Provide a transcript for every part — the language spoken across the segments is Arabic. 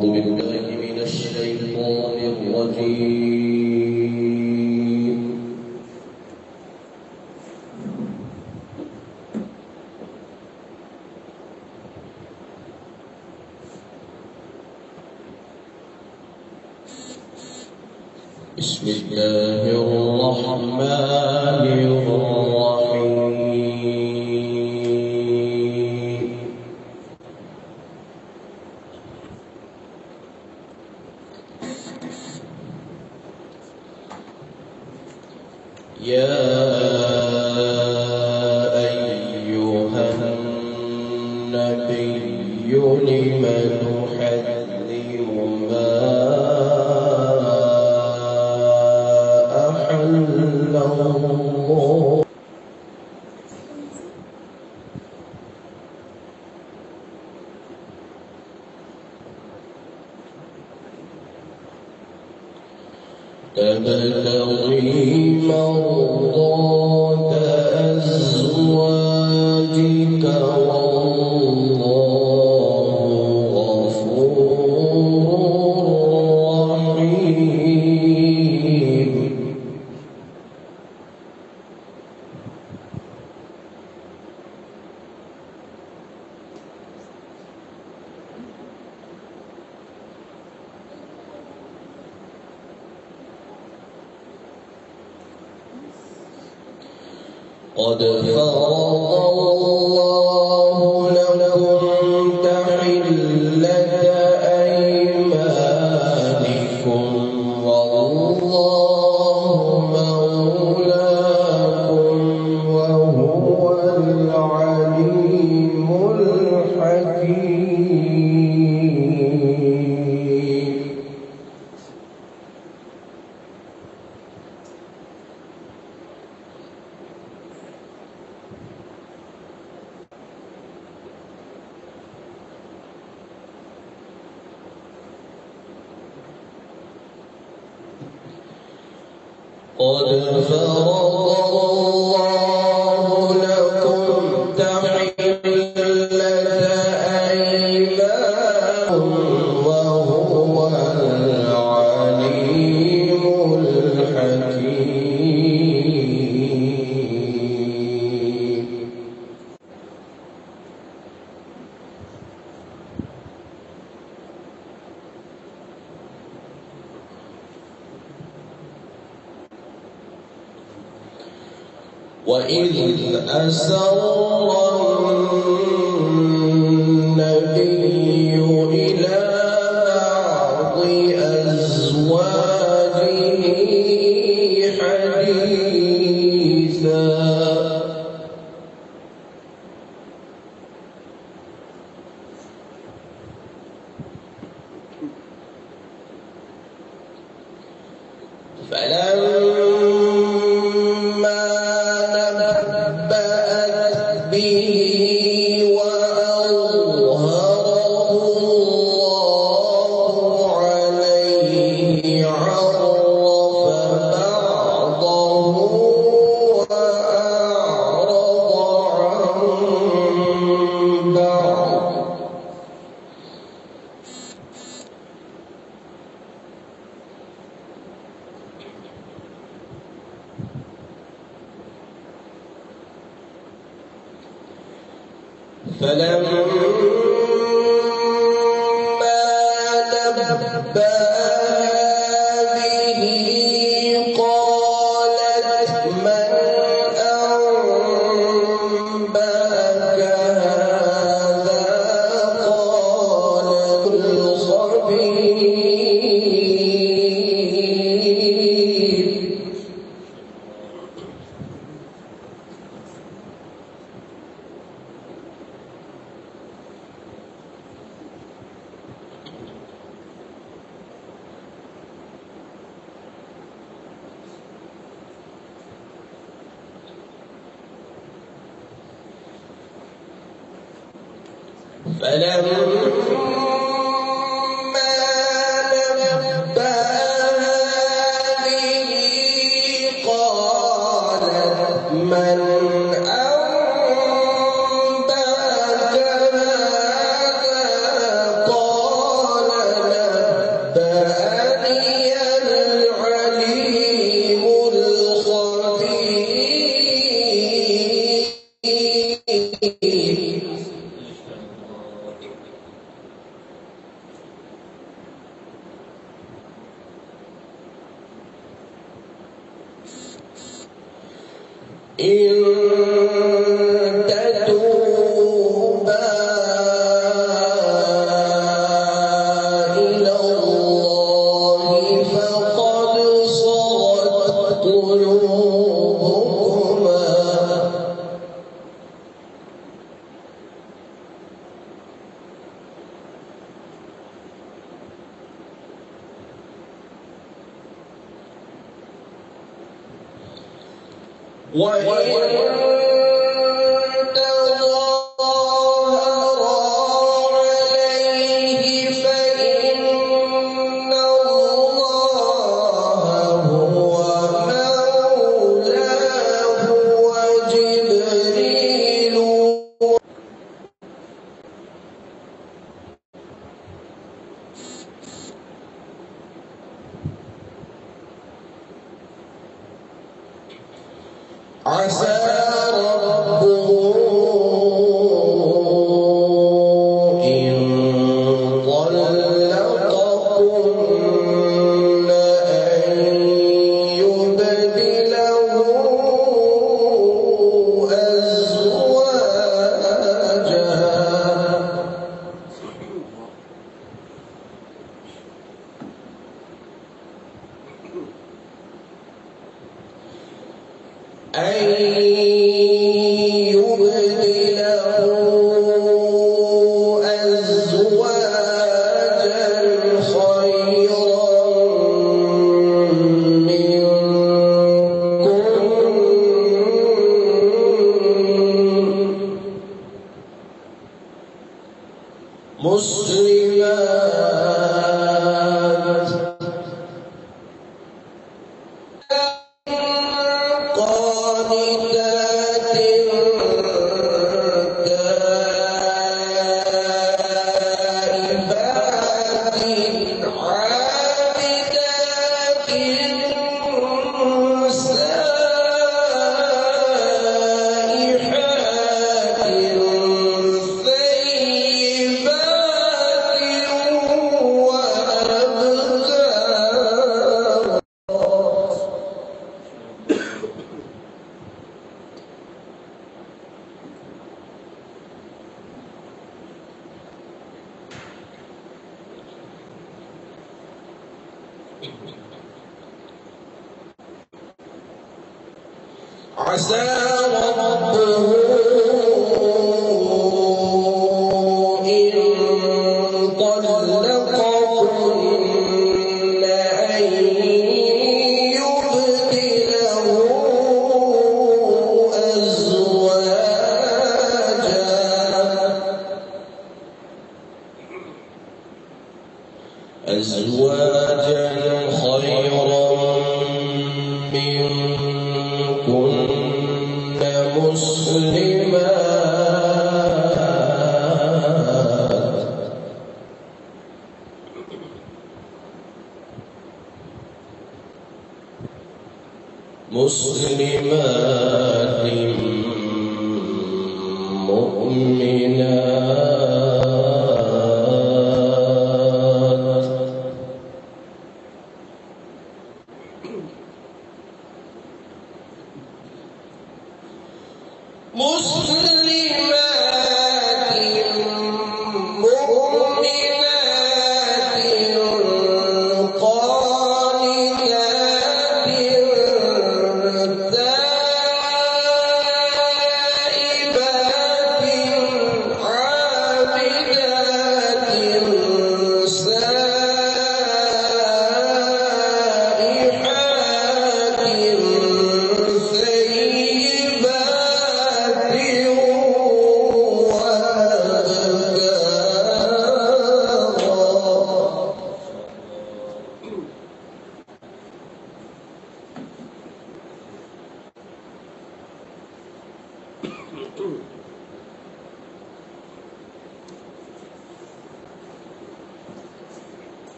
أعوذ بالله من الشيطان الرجيم. بسم الله الرحمن الرحيم. يا أيها النبي لم تحرم ما أحل الله تبتغي مرضات أزواجك والله غفور رحيم. قد فرض الله لكم تحلة أيمانكم والله مولاكم وهو العليم الحكيم. قد فرض الله لكم تحلة أيمانكم وهو العليم الحكيم. وإذ أسر النبي إلى بعض أزواجه حديثا فلما نبأت به وأظهره الله عليه عرف بعضه وأعرض عن بعض. فلما نبأها به قالت من أنبأك هذا؟ قال الخبير. فلما نبأها به قالت من أنبأك هذا؟ قال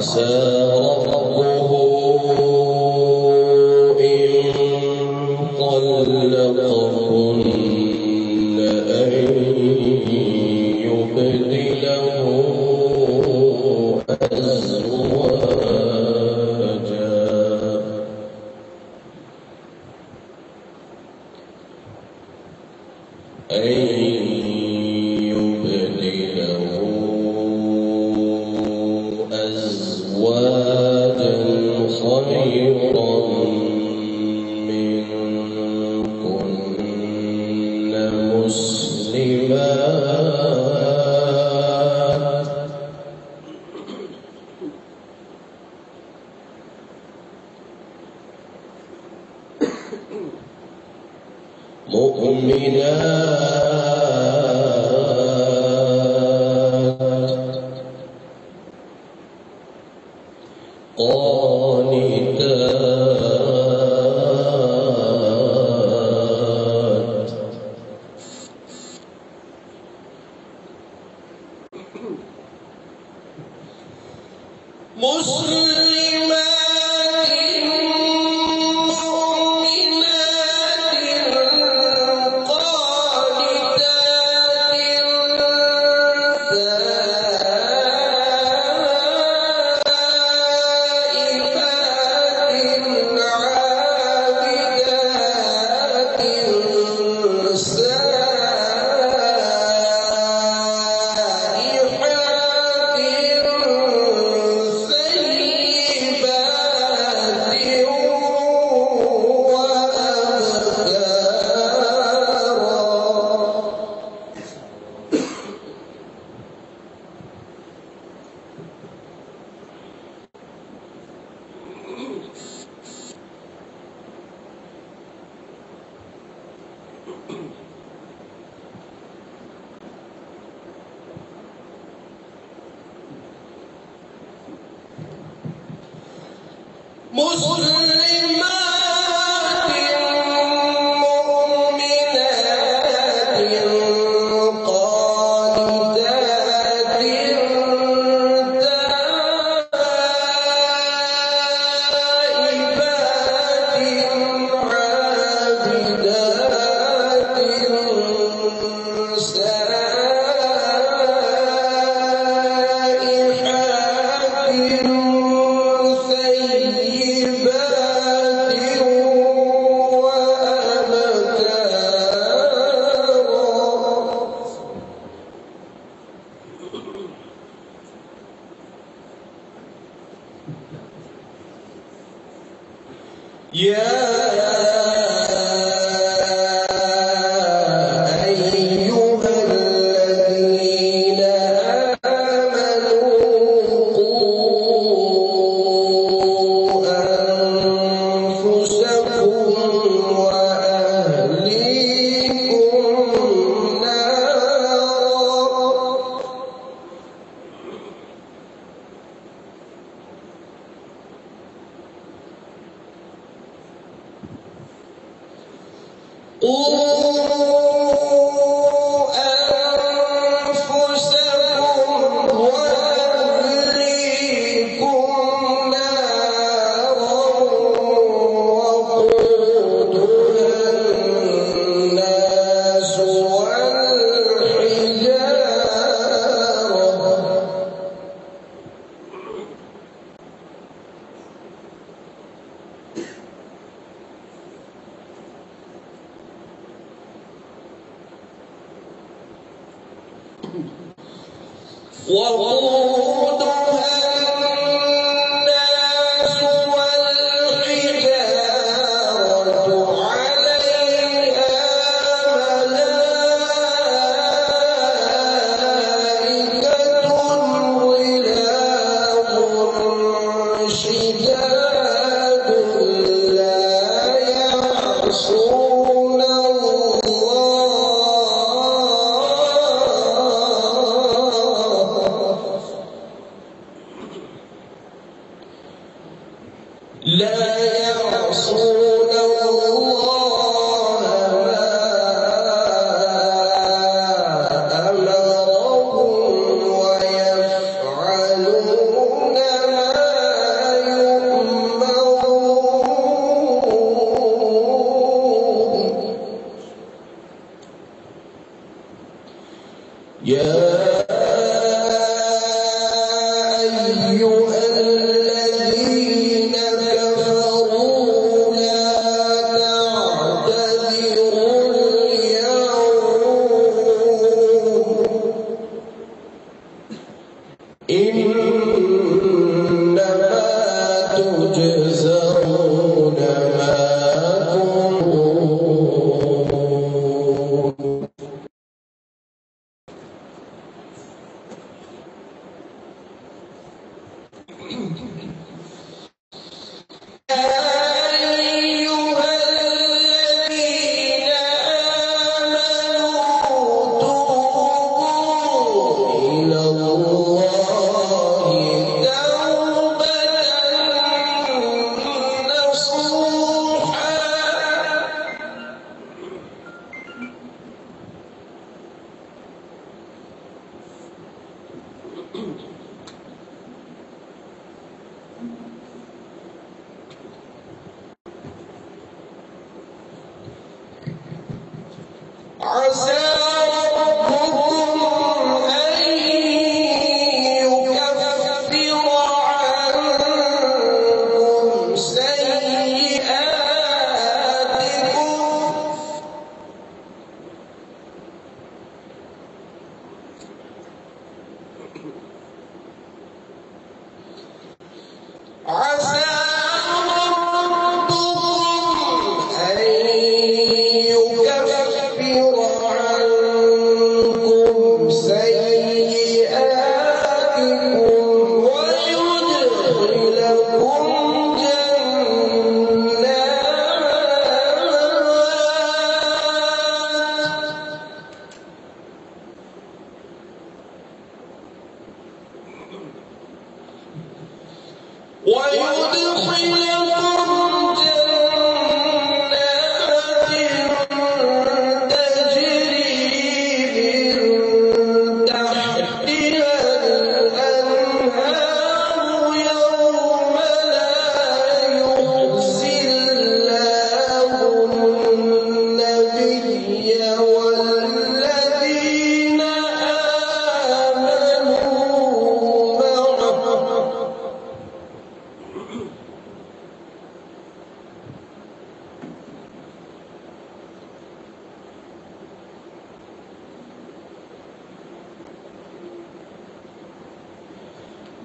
عسى ربه إن طلقكن أن يبدله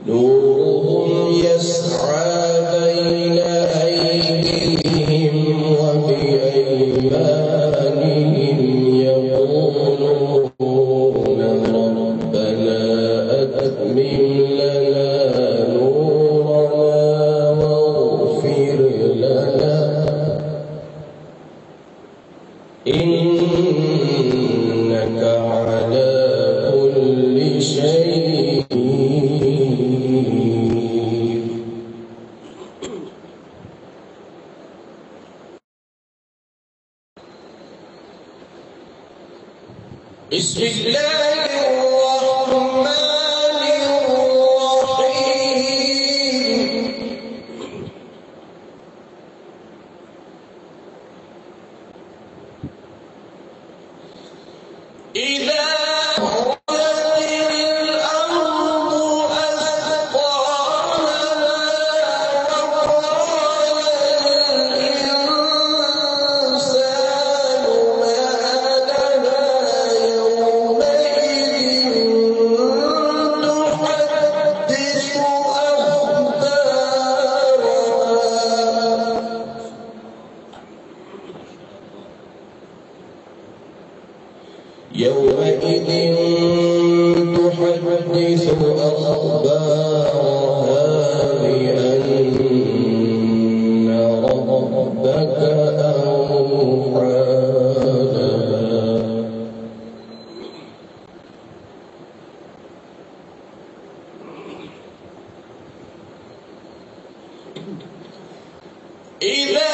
نورهم يسعى بين أيديهم وبأيمانهم يقولون ربنا أتمم لنا نورنا واغفر لنا إنك على كل شيء بسم الله الرحمن الرحيم إذا يومئذ تحدث أخبارها بأن ربك أوحى لها إذا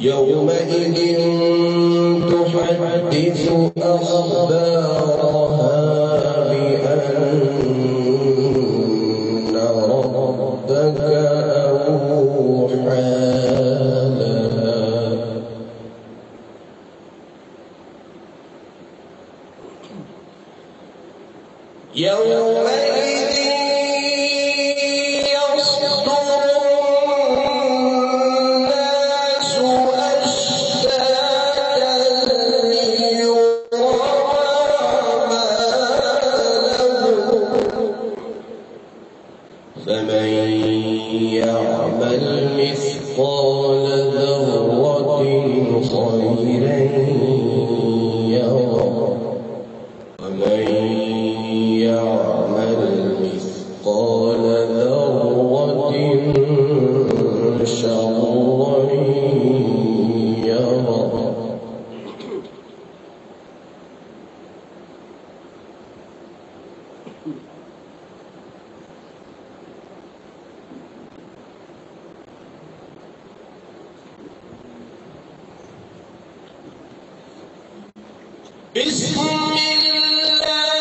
يومئذ تحدث أخبارها بأن ربك أوحى لها يومئذ فمن يعمل مثقال ذرة خيرا يره ومن يعمل مثقال ذرة شرا يره بسم الله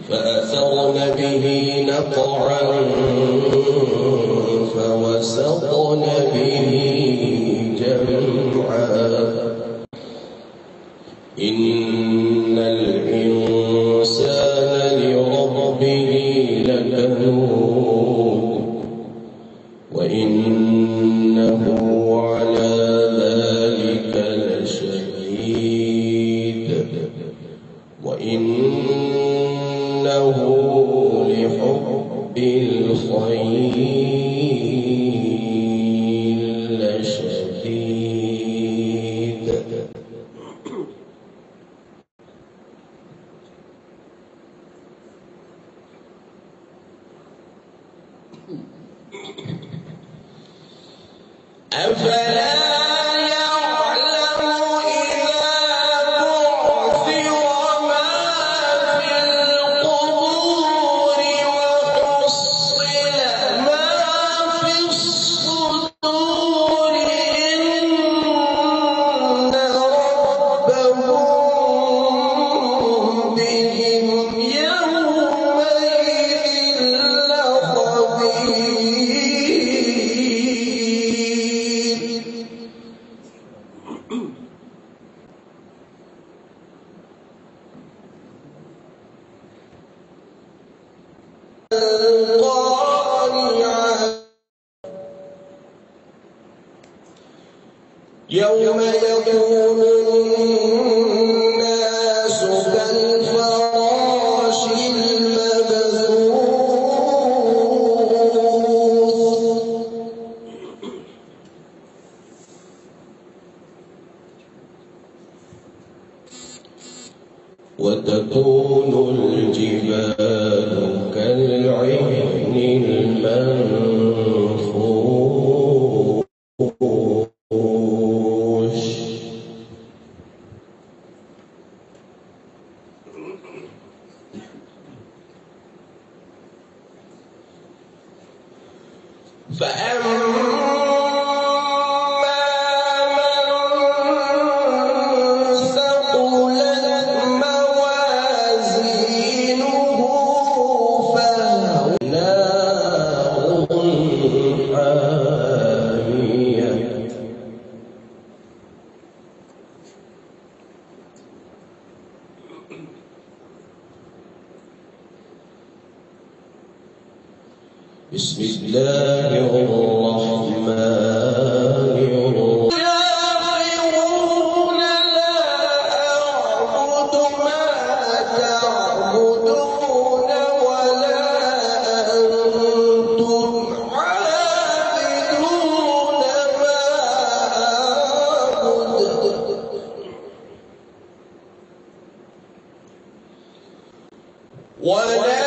فأثرن به نقعا فوسطن به جمعا إن الإنسان لربه لكنود وإنه على ذلك لشهيد وإنه لحب الخير لشديد أفلا يعلم إذا بعثر ما في القبور وحصل ما في الصدور إن ربهم بهم يومئذ لخبير يوم يكون الناس كالفراش المبثوث وتكون الجبال كالعهن المنفوش فأما بسم الله الرحمن الرحيم يعلمون لا أعبد ما تعبدون ولا أنتم عابدون ما أعبد ولا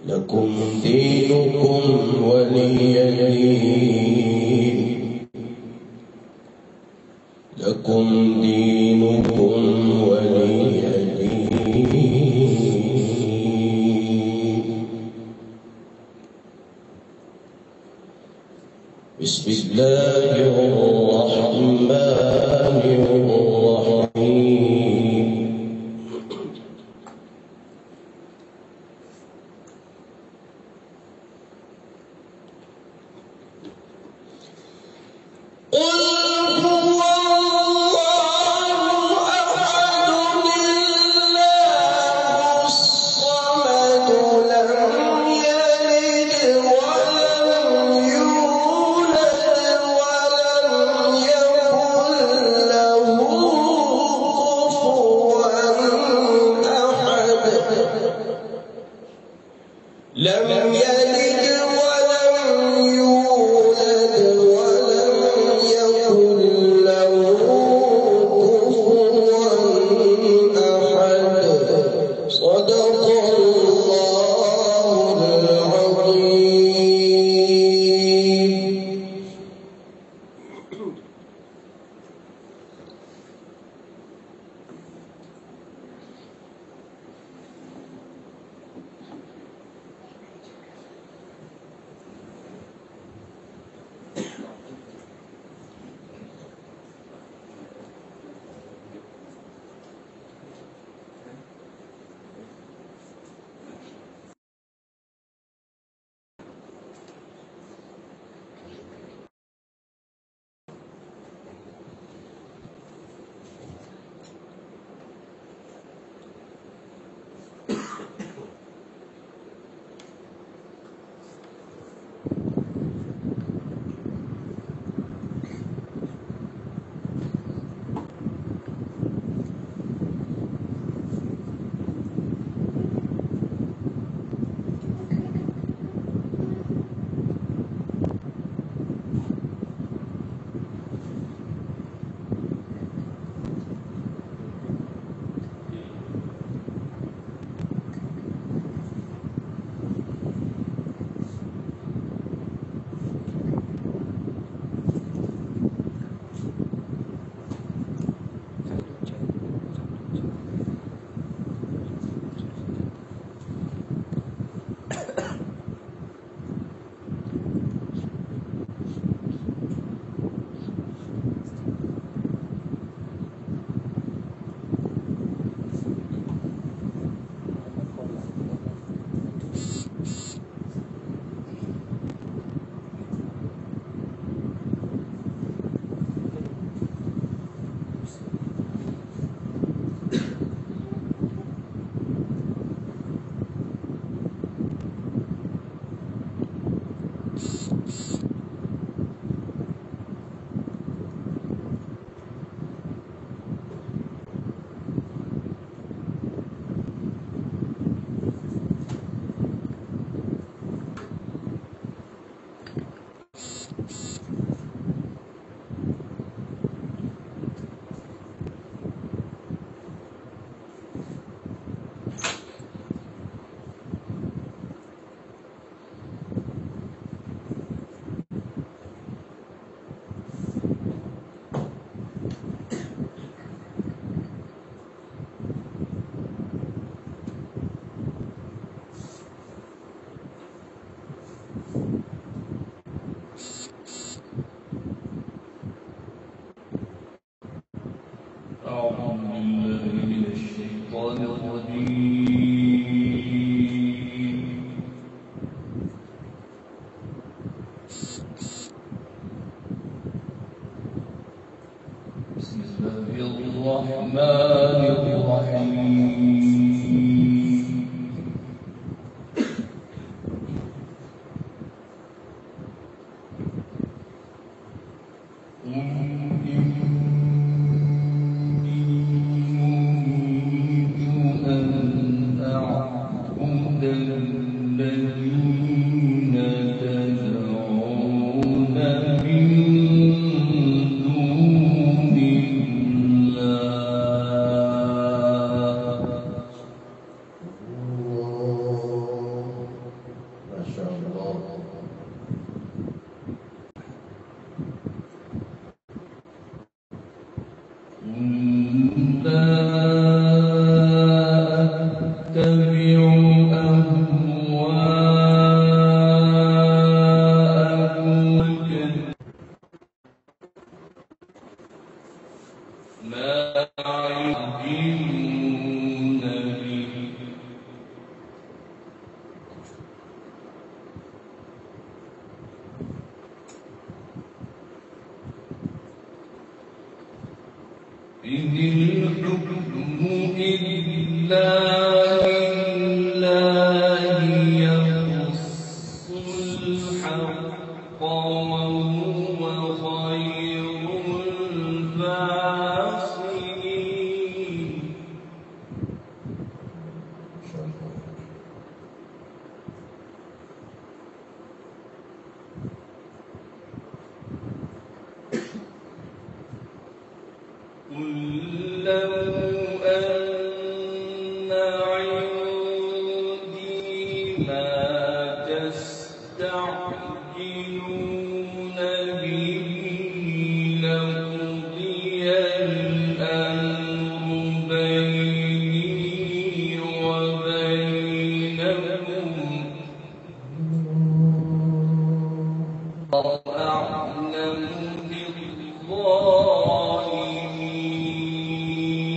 لكم دينكم ولي دين لكم دينكم ولي دين بسم الله الرحمن الرحيم لم يلد ولم يولد ولم يكن له كفوا أحد صدق الله العظيم. الرحمن الرحيم إن الحكم إلا لله يقص الحق وهو خير الفاصلين قل لو أن عندي ما تستعجلون به لقضي الأمر بيني وبينكم وأعلم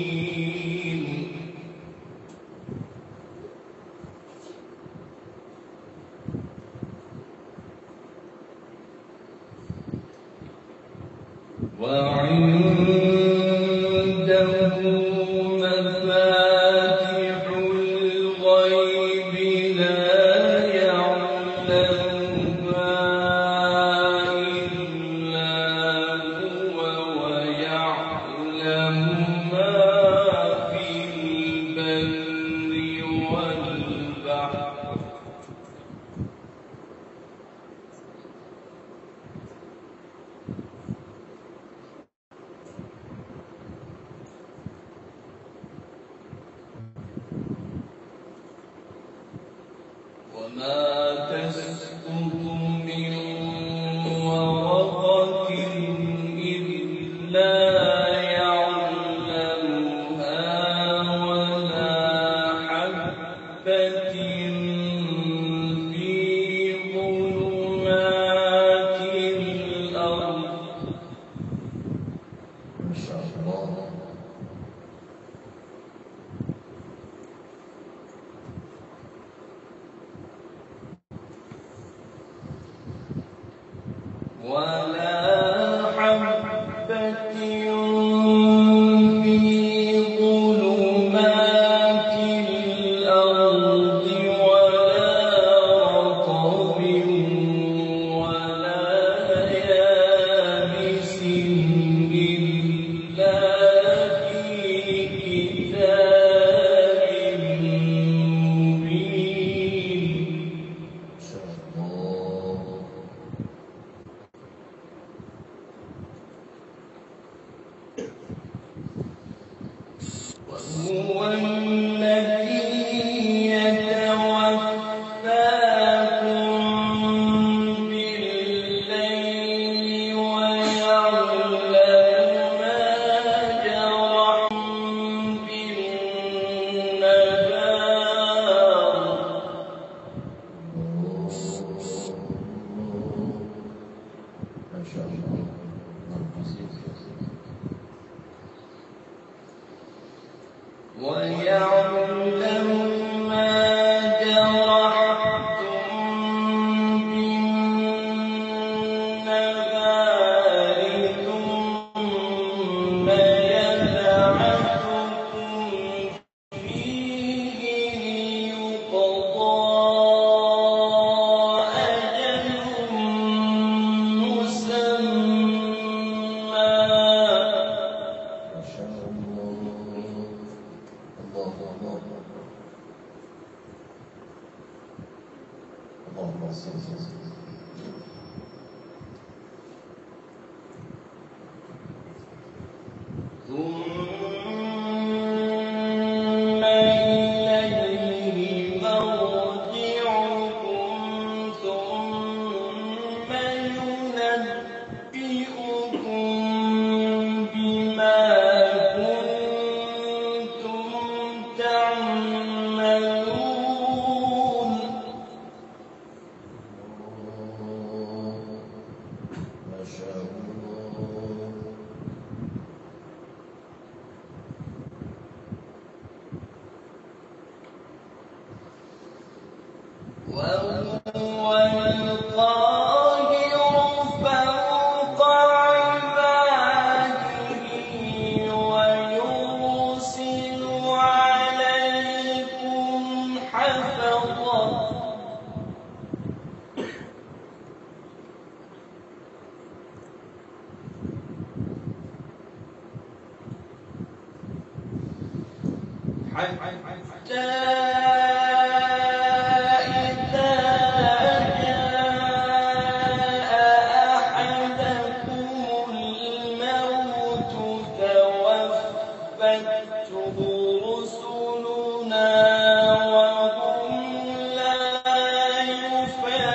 بالظالمين وعنده مفاتح الغيب لا يعلمها إلا هو ويعلم ما في البر والبحر وما تسقط من ورقة إلا يعلمها ولا حبة في ظلمات الأرض ما شاء الله ولا حبة في ظلمات الأرض ولا رطب ولا يابس إلا في كتاب مبين هو الذي يتوفاكم بالليل ويعلم ما جرحتم بالنهار ما شاء الله ويعلم ما جرحتم بالنهار ثم حتى إذا جاء أحدكم الموت توفته رسلنا وهم لا يفرطون.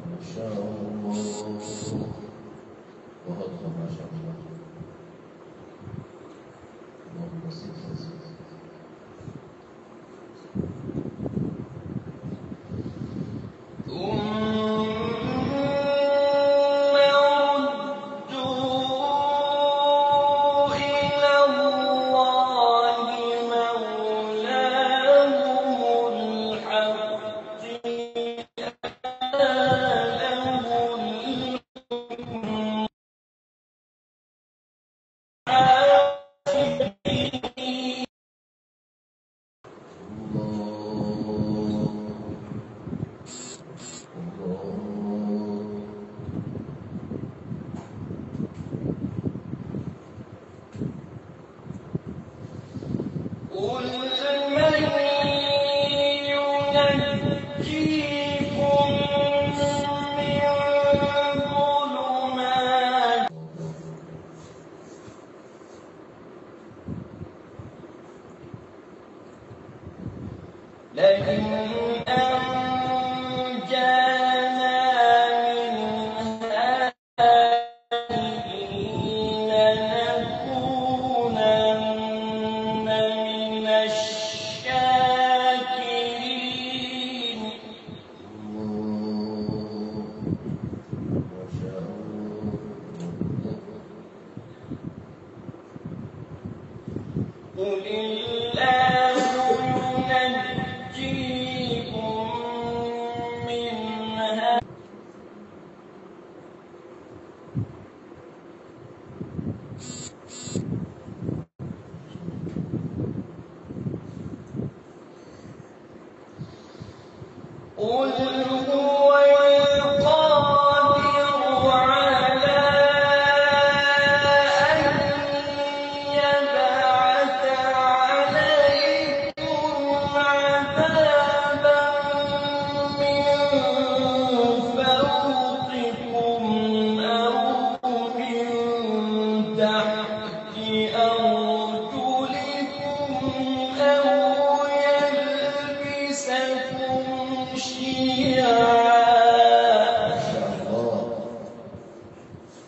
ما شاء الله. وهذا ما شاء الله. اللهم صل وسلم. قل من ينجيكم من ظلمات لئن أنجانا من هذه لنكونن من الشاكرين. ما شاء الله. قل الله ينجيكم منها قل هو القادر على أن يبعث عليكم عذابا من فوقكم أو من تحت أرجلكم أو يلبسكم شيعا. ما شاء الله.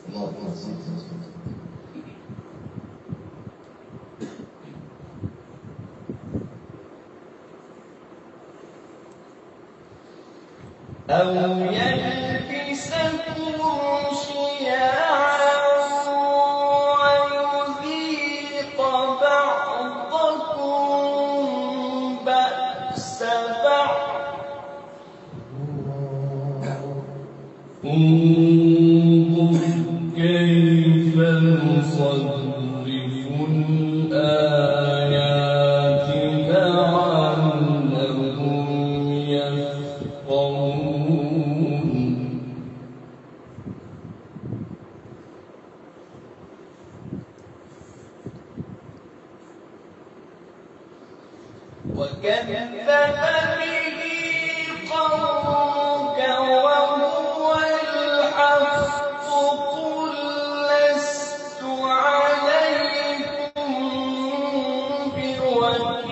اللهم صل وسلم. أو يلبسكم شيعا ويذيق بعضكم بأس بعض. انظر كيف نصرف الآيات لعلهم يفقهون. وكذب به قومك وهو الحق قل لست عليكم بوكيل.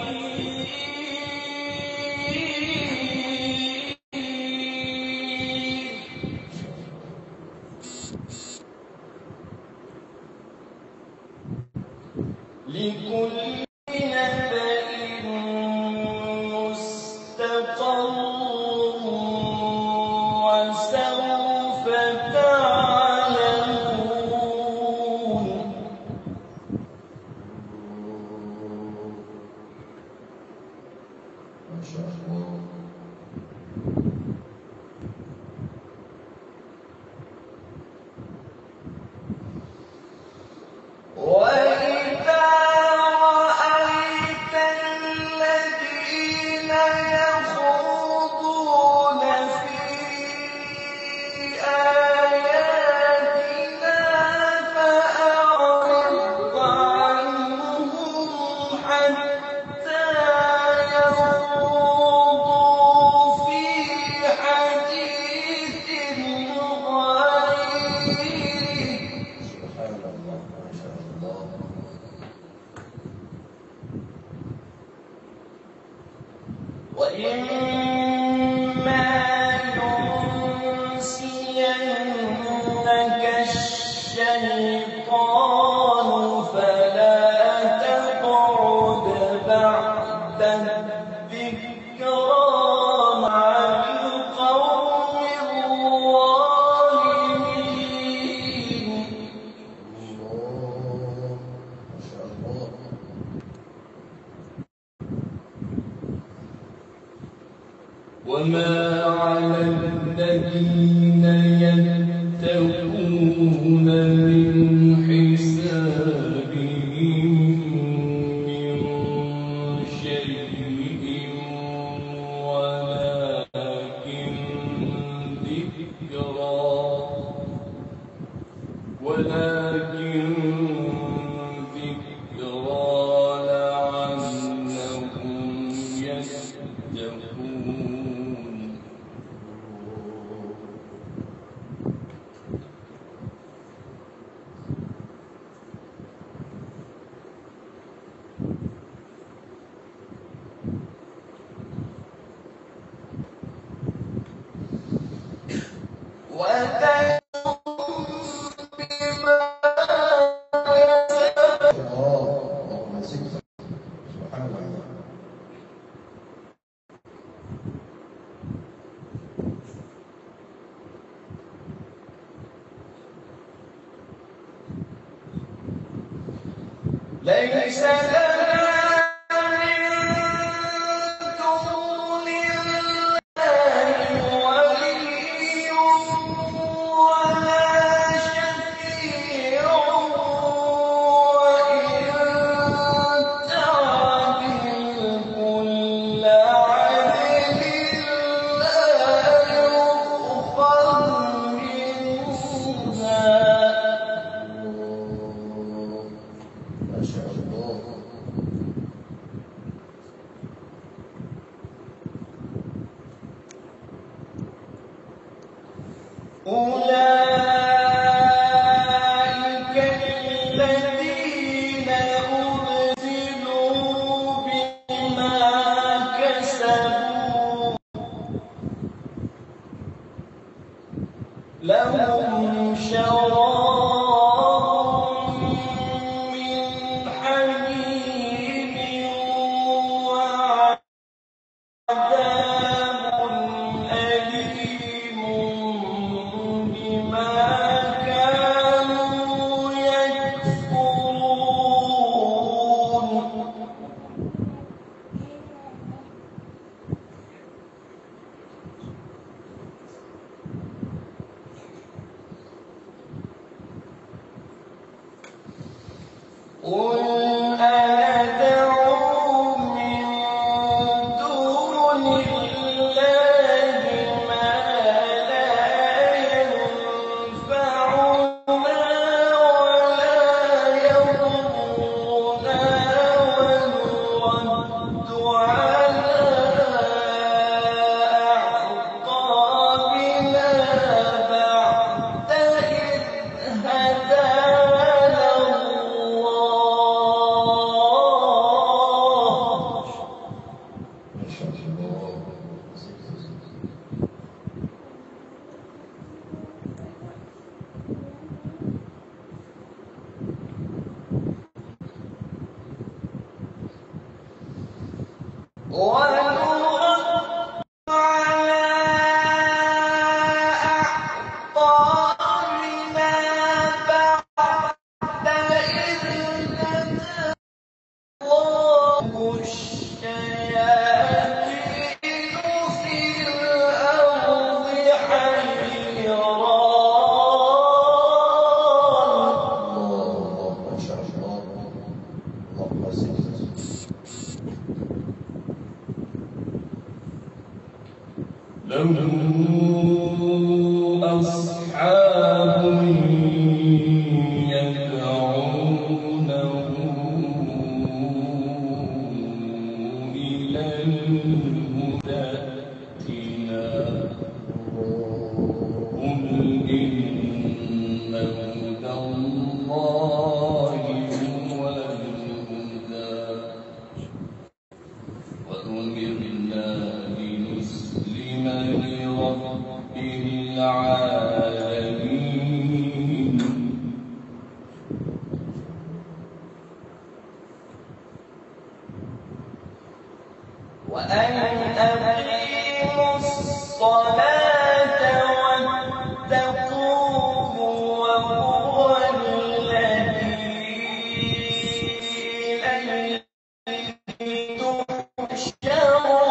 لكل نبأ مستقر وسوف تعلمون. ما شاء الله. وإذا على الذين يتقون من حسابهم من شيء ولكن ذكرى لعلهم يتقون. ليس لنا من دون الله ولي ولا شفيع وإن تعدل كل عدل لا يؤخذ منها. ما شاء الله. أولئك الذين أبسلوا بما كسبوا لهم شراب من حميم وعذاب أليم بما كانوا يكفرون. قل أندعو من دون الله ما لا ينفعنا ولا يضرنا ونرد على أعقابنا بعد إذ هدانا الله. ما شاء الله. ونرد على أعقابنا بعد إذ هدانا الله. الشياطين في الأرض حيران. الله ما شاء الله. اللهم صل. له أصحاب يدعونه إلى الهدى ائتنا. قل إن هدى الله هو الهدى وأمرنا لنسلم لرب العالمين. وأن أقيموا الصلاة واتقوه وهو الذي إليه تحشرون.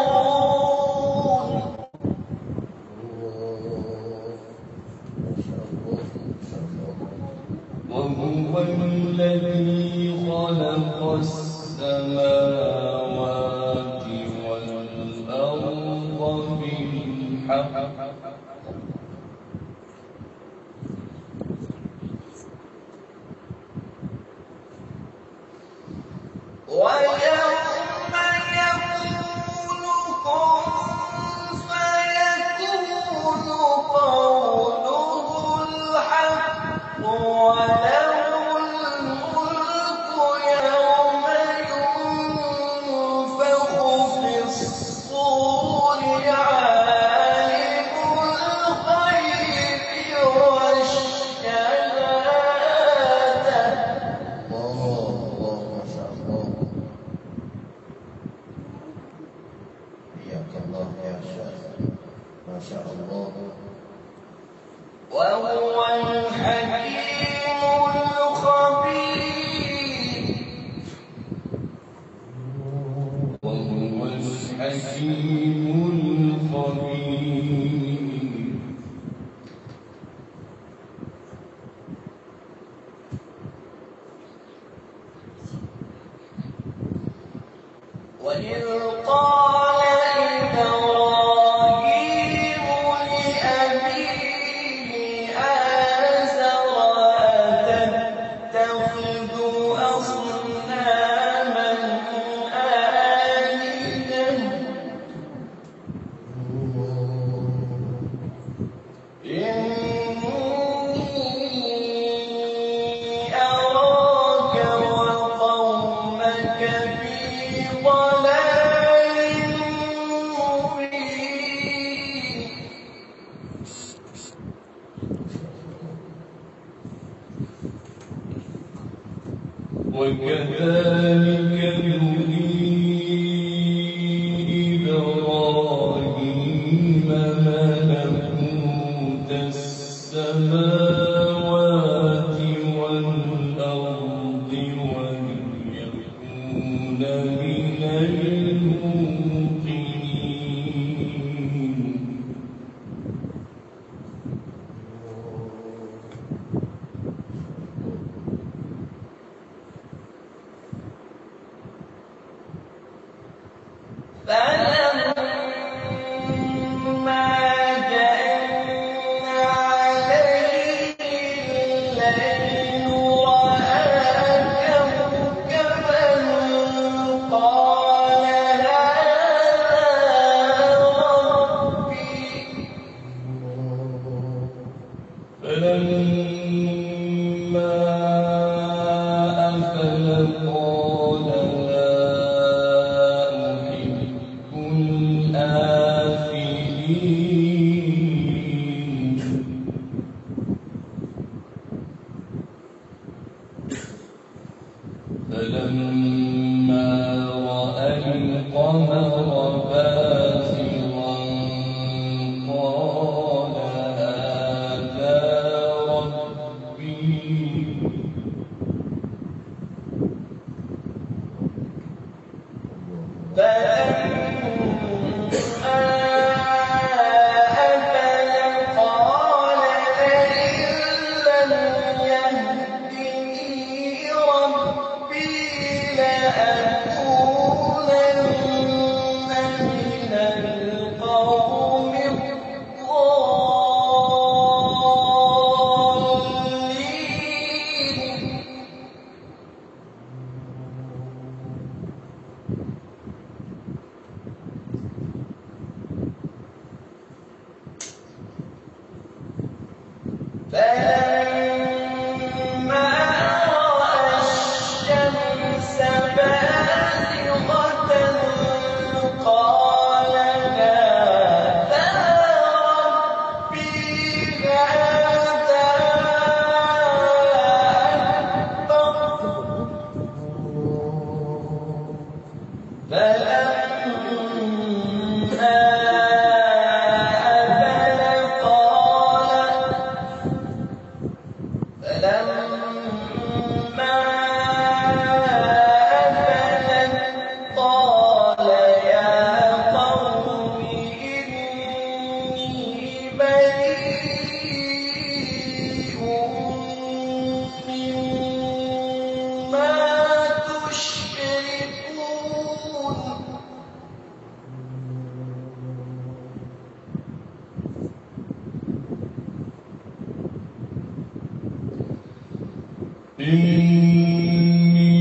إني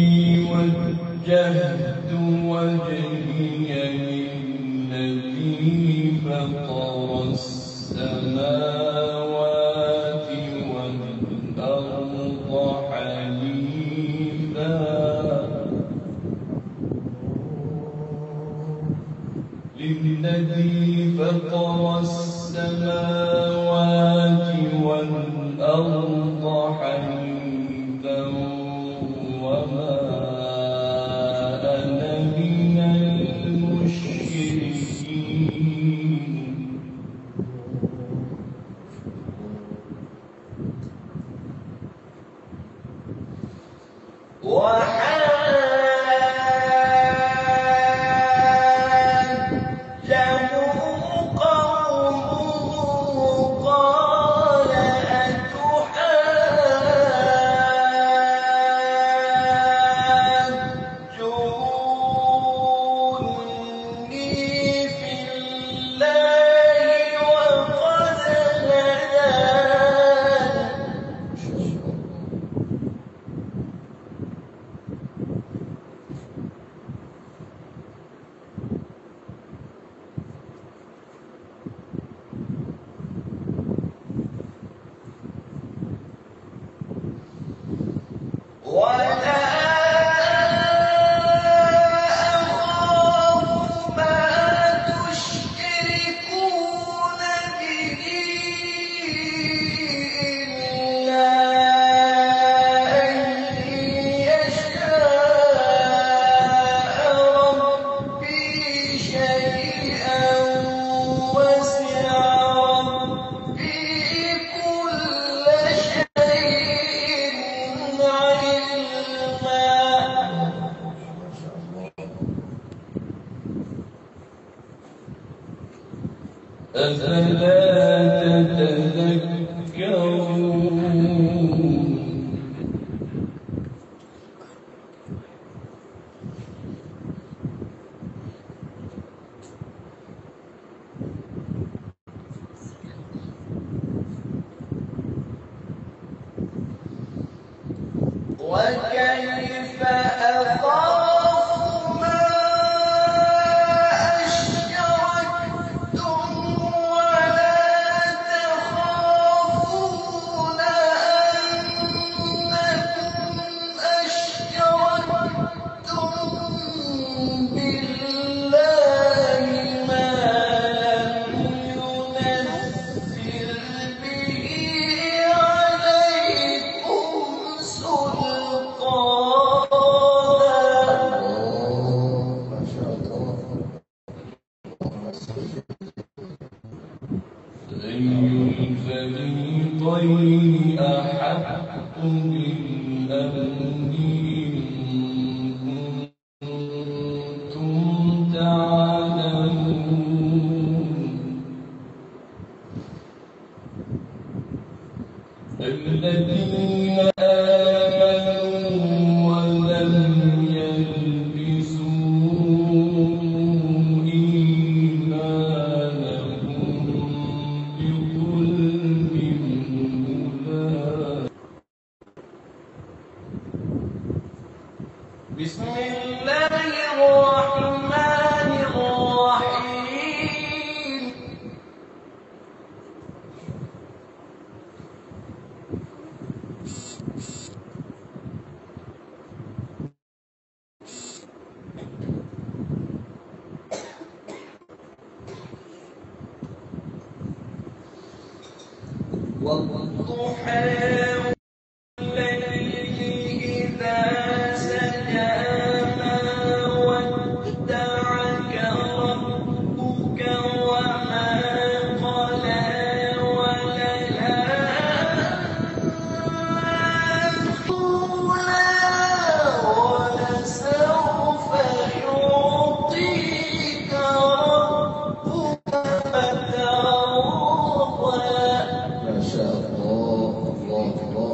وجهت وجهي للذي فطر السماوات والأرض حنيفا للذي فطر السماوات والأرض حنيفا وما أنا من المشركين أفلا تتذكرون وكيف أخاف ما أشركتم ولا تخافون أنكم أشركتم بالله ما لم ينزل به عليكم سلطانا ما شاء الله. أي الفريقين أحق بالأمن إن كنتم تعلمون الذين آمنوا ولم يلبسوا إيمانهم بظلم أولئك بسم الله الرحمن الرحيم والضحى والليل إذا سجى ما ودعك ربك وما قلى ولسوف يعطيك ربك فترضى ما شاء الله. الله الله.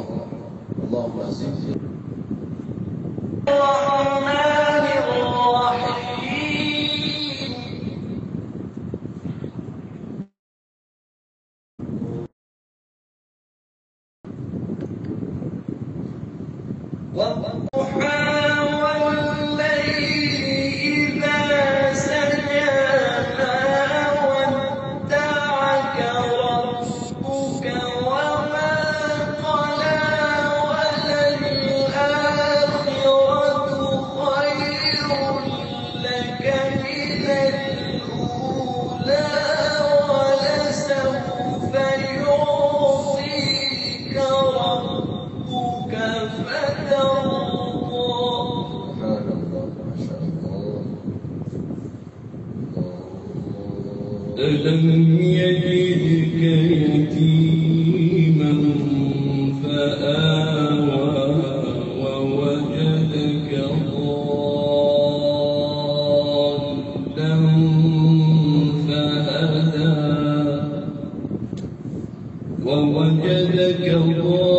والضحى والليل إذا سجى ما ودعك ربك وما قلى وللآخرة خير لك من الأولى ولسوف يعطيك ربك فترضى سبحان الله ما شاء الله. ألم يجدك يتيما فآوى ووجدك ضالا فهدى ووجدك ضالا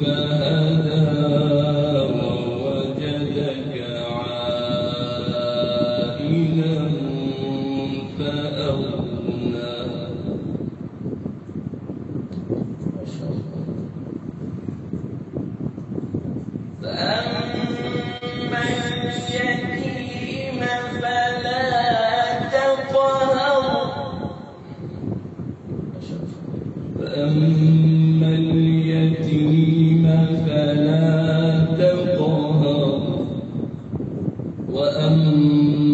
فهدى ووجدك عائلا فأغنى ما شاء الله. فأما اليتيم فلا تقهر ما شاء الله. فأما اليتيم فلا تقهر وأما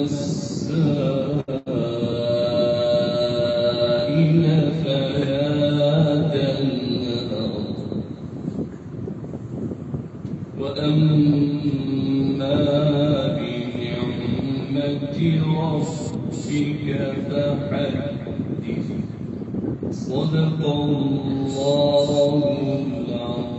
السائل فلا تنهر وأما بنعمة ربك فحدث صدق الله العظيم.